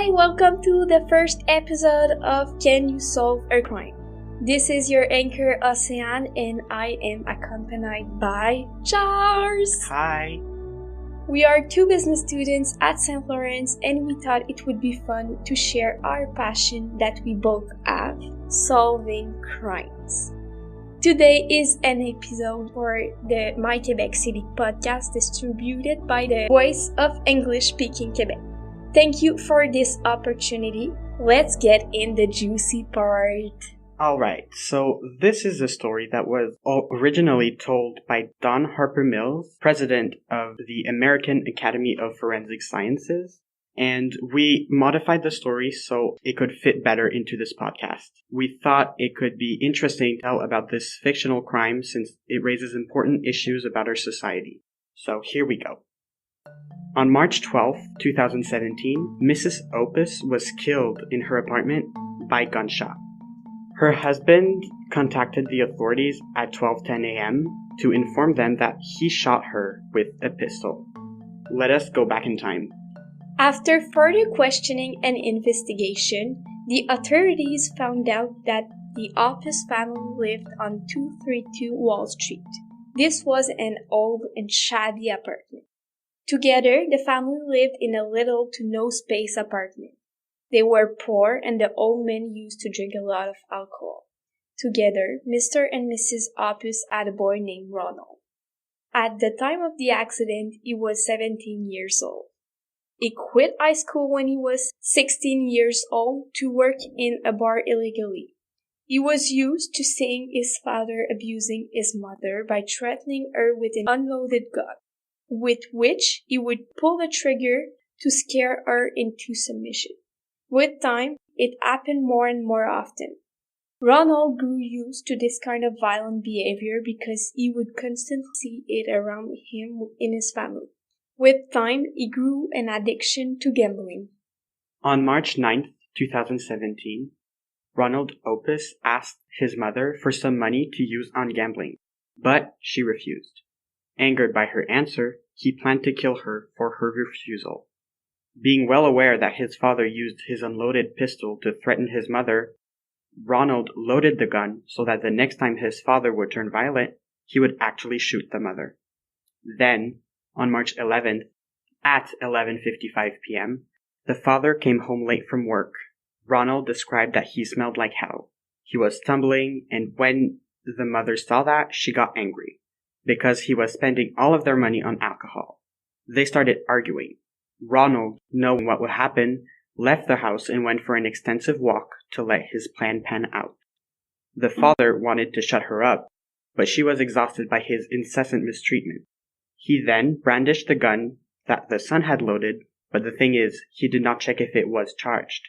Hi, welcome to the first episode of Can You Solve a Crime? This is your anchor, Océanne, and I am accompanied by Charles. Hi. We are two business students at St. Lawrence, and we thought it would be fun to share our passion that we both have, solving crimes. Today is an episode for the My Québec City podcast distributed by the Voice of English-speaking Québec. Thank you for this opportunity. Let's get in the juicy part. Alright, so this is a story that was originally told by Don Harper Mills, president of the American Academy of Forensic Sciences, and we modified the story so it could fit better into this podcast. We thought it could be interesting to tell about this fictional crime since it raises important issues about our society. So here we go. On March 12, 2017, Mrs. Opus was killed in her apartment by gunshot. Her husband contacted the authorities at 12:10 a.m. to inform them that he shot her with a pistol. Let us go back in time. After further questioning and investigation, the authorities found out that the Opus family lived on 232 Wall Street. This was an old and shabby apartment. Together, the family lived in a little to no space apartment. They were poor and the old man used to drink a lot of alcohol. Together, Mr. and Mrs. Opus had a boy named Ronald. At the time of the accident, he was 17 years old. He quit high school when he was 16 years old to work in a bar illegally. He was used to seeing his father abusing his mother by threatening her with an unloaded gun, with which he would pull the trigger to scare her into submission. With time, it happened more and more often. Ronald grew used to this kind of violent behavior because he would constantly see it around him in his family. With time, he grew an addiction to gambling. On March 9, 2017, Ronald Opus asked his mother for some money to use on gambling, but she refused. Angered by her answer, he planned to kill her for her refusal. Being well aware that his father used his unloaded pistol to threaten his mother, Ronald loaded the gun so that the next time his father would turn violent, he would actually shoot the mother. Then, on March 11th, at 11:55 p.m., the father came home late from work. Ronald described that he smelled like hell. He was stumbling, and when the mother saw that, she got angry, because he was spending all of their money on alcohol. They started arguing. Ronald, knowing what would happen, left the house and went for an extensive walk to let his plan pan out. The father wanted to shut her up, but she was exhausted by his incessant mistreatment. He then brandished the gun that the son had loaded, but the thing is, he did not check if it was charged.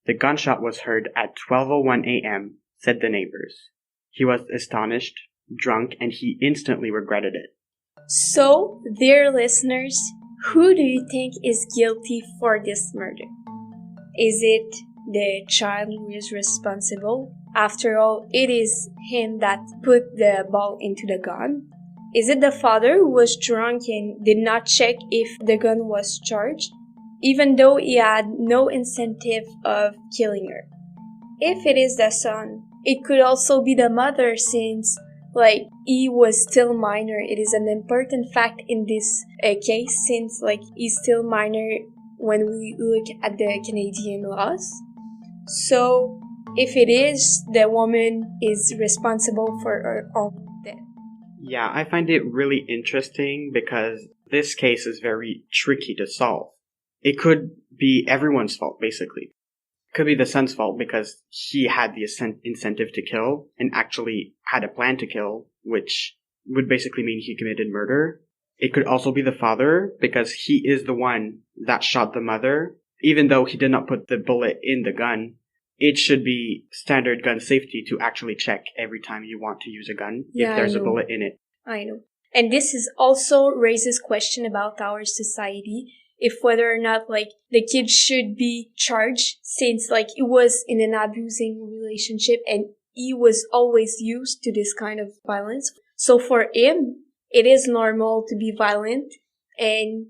The gunshot was heard at 12:01 a.m., said the neighbors. He was astonished, drunk, and he instantly regretted it. So, dear listeners, who do you think is guilty for this murder? Is it the child who is responsible? After all, it is him that put the ball into the gun. Is it the father who was drunk and did not check if the gun was charged, even though he had no incentive of killing her? If it is the son, it could also be the mother since he was still minor. It is an important fact in this case since he's still minor when we look at the Canadian laws. So if it is, the woman is responsible for her own death. Yeah, I find it really interesting because this case is very tricky to solve. It could be everyone's fault, basically. It could be the son's fault because he had the incentive to kill and actually had a plan to kill, which would basically mean he committed murder. It could also be the father because he is the one that shot the mother. Even though he did not put the bullet in the gun, it should be standard gun safety to actually check every time you want to use a gun if there's a bullet in it. I know. And this is also raises question about our society, if whether or not the kid should be charged since he was in an abusing relationship and he was always used to this kind of violence. So for him, it is normal to be violent, and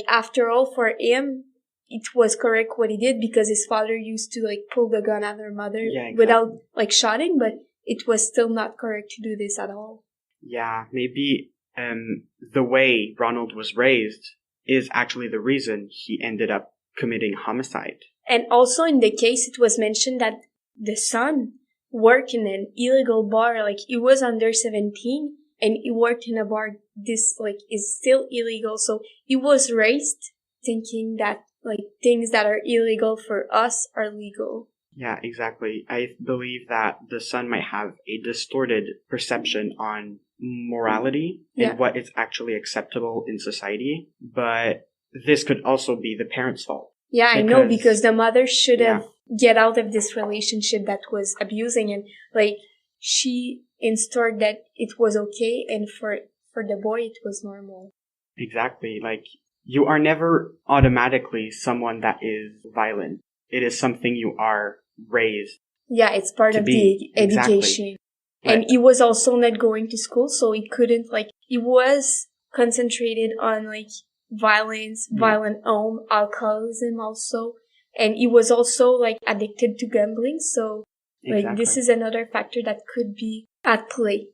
after all, for him, it was correct what he did because his father used to like pull the gun at her mother without like shooting, but it was still not correct to do this at all. Yeah, maybe the way Ronald was raised is actually the reason he ended up committing homicide. And also in the case, it was mentioned that the son worked in an illegal bar, like he was under 17 and he worked in a bar. This like is still illegal. So he was raised thinking that like things that are illegal for us are legal. Yeah, exactly. I believe that the son might have a distorted perception on morality and what is actually acceptable in society. But this could also be the parents' fault. Yeah, I know, because the mother should have get out of this relationship that was abusing, and like she installed that it was okay, and for the boy it was normal. Exactly. Like, you are never automatically someone that is violent. It is something you are raised. Yeah, it's part of the education. Exactly. And he was also not going to school, so he couldn't, like, he was concentrated on, like, violence, violent home, alcoholism also. And he was also, like, addicted to gambling, so, like, this is another factor that could be at play.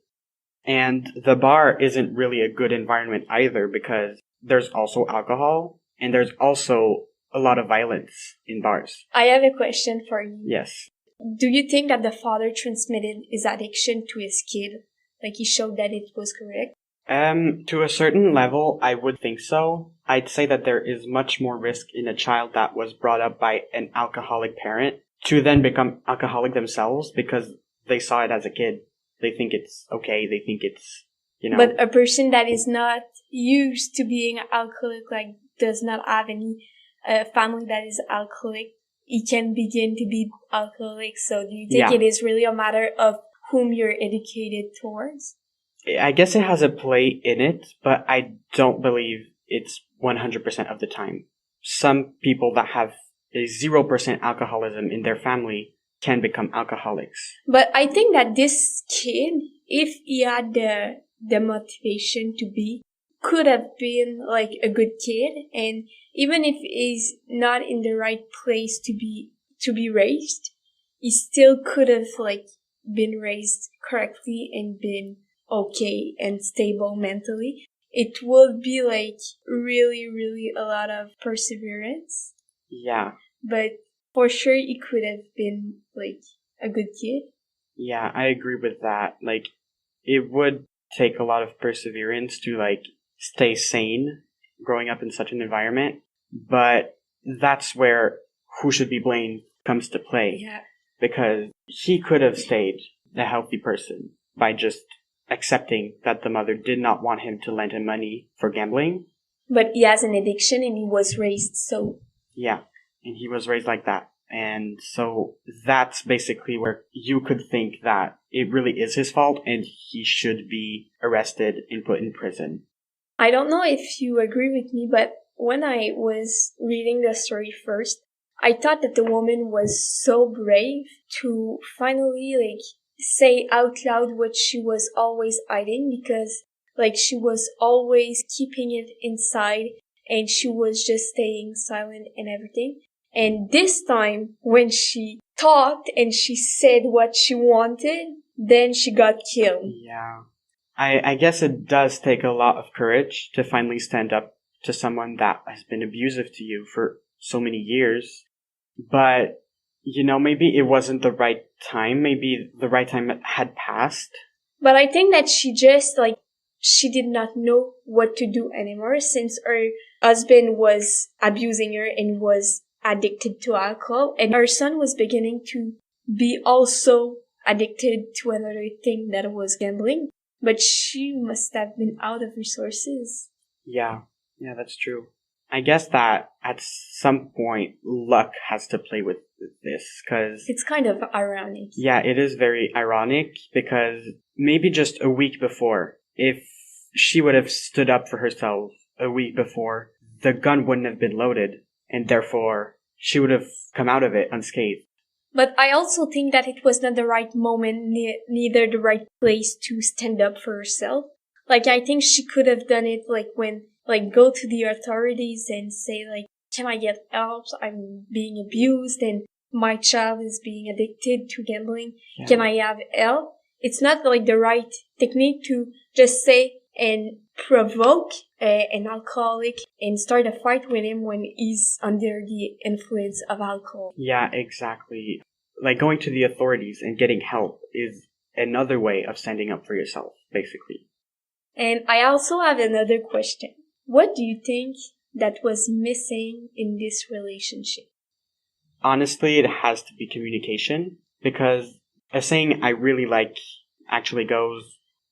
And the bar isn't really a good environment either, because there's also alcohol, and there's also a lot of violence in bars. I have a question for you. Yes. Do you think that the father transmitted his addiction to his kid? Like, he showed that it was correct? To a certain level, I would think so. I'd say that there is much more risk in a child that was brought up by an alcoholic parent to then become alcoholic themselves because they saw it as a kid. They think it's okay. They think it's, you know. But a person that is not used to being alcoholic, like, does not have any family that is alcoholic, he can begin to be alcoholic. So do you think it is really a matter of whom you're educated towards? I guess it has a play in it, but I don't believe it's 100% of the time. Some people that have a 0% alcoholism in their family can become alcoholics. But I think that this kid, if he had the motivation to be, could have been like a good kid, and even if he's not in the right place to be raised, he still could have like been raised correctly and been okay and stable mentally. It would be like really, really a lot of perseverance. Yeah. But for sure he could have been like a good kid. Yeah, I agree with that. Like, it would take a lot of perseverance to like stay sane growing up in such an environment, but that's where who should be blamed comes to play. Yeah. Because he could have stayed a healthy person by just accepting that the mother did not want him to lend him money for gambling. But he has an addiction and he was raised so. Yeah, and he was raised like that. And so that's basically where you could think that it really is his fault and he should be arrested and put in prison. I don't know if you agree with me, but when I was reading the story first, I thought that the woman was so brave to finally like say out loud what she was always hiding, because like she was always keeping it inside and she was just staying silent and everything. And this time when she talked and she said what she wanted, then she got killed. Yeah. I guess it does take a lot of courage to finally stand up to someone that has been abusive to you for so many years. But, you know, maybe it wasn't the right time. Maybe the right time had passed. But I think that she just, like, she did not know what to do anymore since her husband was abusing her and was addicted to alcohol. And her son was beginning to be also addicted to another thing that was gambling. But she must have been out of resources. Yeah, that's true. I guess that at some point, luck has to play with this, because it's kind of ironic. Yeah, it is very ironic, because maybe just a week before, if she would have stood up for herself a week before, the gun wouldn't have been loaded, and therefore she would have come out of it unscathed. But I also think that it was not the right moment, neither the right place to stand up for herself. Like, I think she could have done it, like, when, like, go to the authorities and say, like, can I get help? I'm being abused and my child is being addicted to gambling. Yeah. Can I have help? It's not like the right technique to just say and provoke an alcoholic and start a fight with him when he's under the influence of alcohol. Yeah, exactly. Like going to the authorities and getting help is another way of standing up for yourself, basically. And I also have another question. What do you think that was missing in this relationship? Honestly, it has to be communication, because a saying I really like actually goes,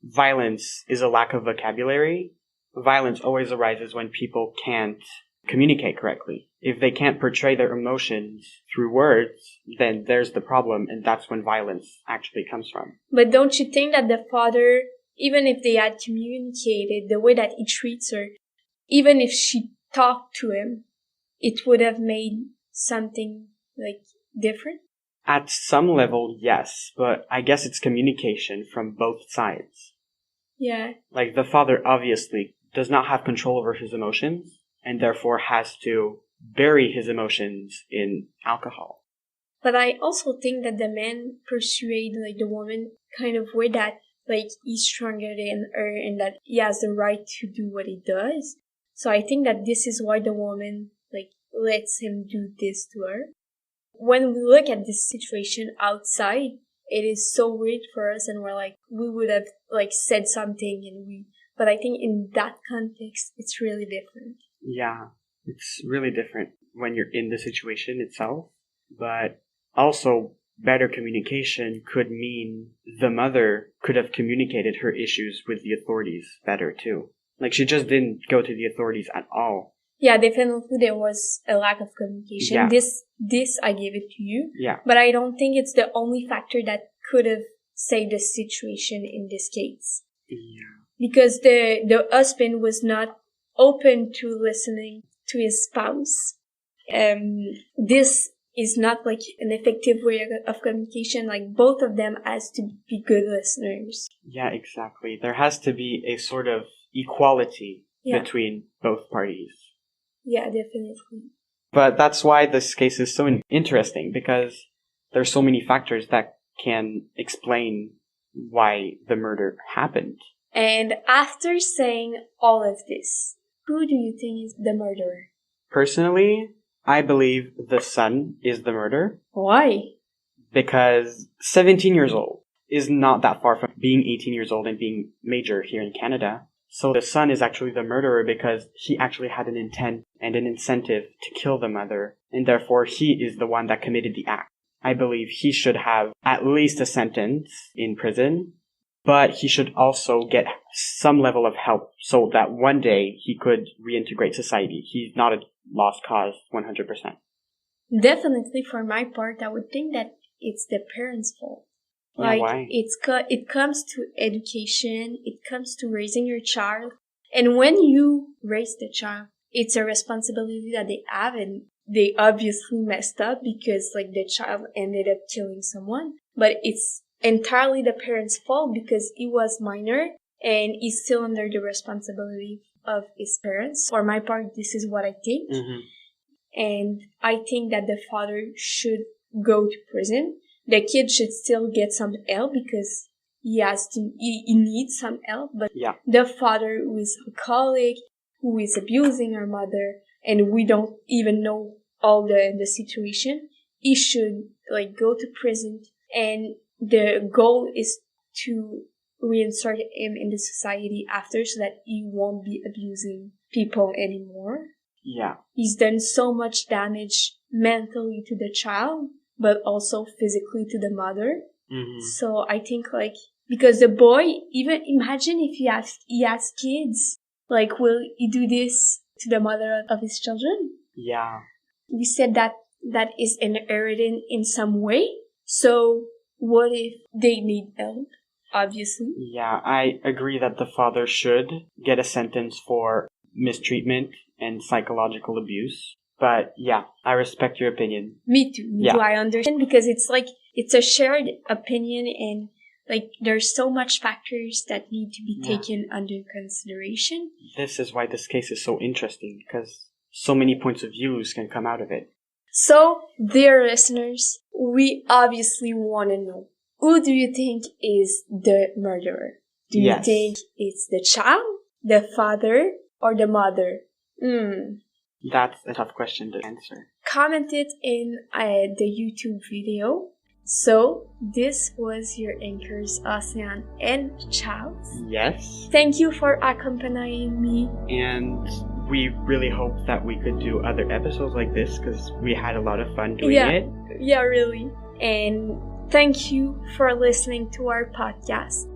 violence is a lack of vocabulary. Violence always arises when people can't communicate correctly. If they can't portray their emotions through words, then there's the problem, and that's when violence actually comes from. But don't you think that the father, even if they had communicated the way that he treats her, even if she talked to him, it would have made something like different? At some level, yes, but I guess it's communication from both sides. Yeah. Like, the father obviously does not have control over his emotions, and therefore has to bury his emotions in alcohol. But I also think that the man persuade like the woman kind of way that like he's stronger than her and that he has the right to do what he does. So I think that this is why the woman like lets him do this to her. When we look at this situation outside, it is so weird for us and we're like, we would have like said something but I think in that context, it's really different. Yeah, it's really different when you're in the situation itself, but also better communication could mean the mother could have communicated her issues with the authorities better too. Like, she just didn't go to the authorities at all. Yeah, definitely there was a lack of communication. Yeah. This I gave it to you. Yeah. But I don't think it's the only factor that could have saved the situation in this case. Yeah. Because the husband was not open to listening to his spouse. This is not like an effective way of communication. Like, both of them has to be good listeners. Yeah, exactly. There has to be a sort of equality between both parties. Yeah, definitely. But that's why this case is so interesting, because there's so many factors that can explain why the murder happened. And after saying all of this, who do you think is the murderer? Personally, I believe the son is the murderer. Why? Because 17 years old is not that far from being 18 years old and being major here in Canada. So the son is actually the murderer because he actually had an intent and an incentive to kill the mother, and therefore he is the one that committed the act. I believe he should have at least a sentence in prison, but he should also get some level of help so that one day he could reintegrate society. He's not a lost cause 100%. Definitely, for my part, I would think that it's the parents' fault. Yeah, why? It comes to education, it comes to raising your child. And when you raise the child, it's a responsibility that they have, and they obviously messed up because like the child ended up killing someone. But it's entirely the parents' fault because he was minor and he's still under the responsibility of his parents. For my part, this is what I think. Mm-hmm. And I think that the father should go to prison. The kid should still get some help because he needs some help. But the father who is alcoholic, who is abusing her mother, and we don't even know all the situation, he should like go to prison. And the goal is to reinsert him in the society after so that he won't be abusing people anymore. Yeah. He's done so much damage mentally to the child, but also physically to the mother. Mm-hmm. So I think like, because the boy, even imagine if he has kids, like will he do this to the mother of his children? Yeah. We said that is inherited in some way. So what if they need help? Obviously. Yeah, I agree that the father should get a sentence for mistreatment and psychological abuse. But yeah, I respect your opinion. Me too. Do I understand? Because it's like, it's a shared opinion and like there's so much factors that need to be taken under consideration. This is why this case is so interesting, because so many points of views can come out of it. So, dear listeners, we obviously want to know, who do you think is the murderer? Do you think it's the child, the father, or the mother? That's a tough question to answer. Comment it in the YouTube video. So, this was your anchors, Océanne and Charles. Yes. Thank you for accompanying me. And we really hope that we could do other episodes like this because we had a lot of fun doing it. Yeah, really. And thank you for listening to our podcast.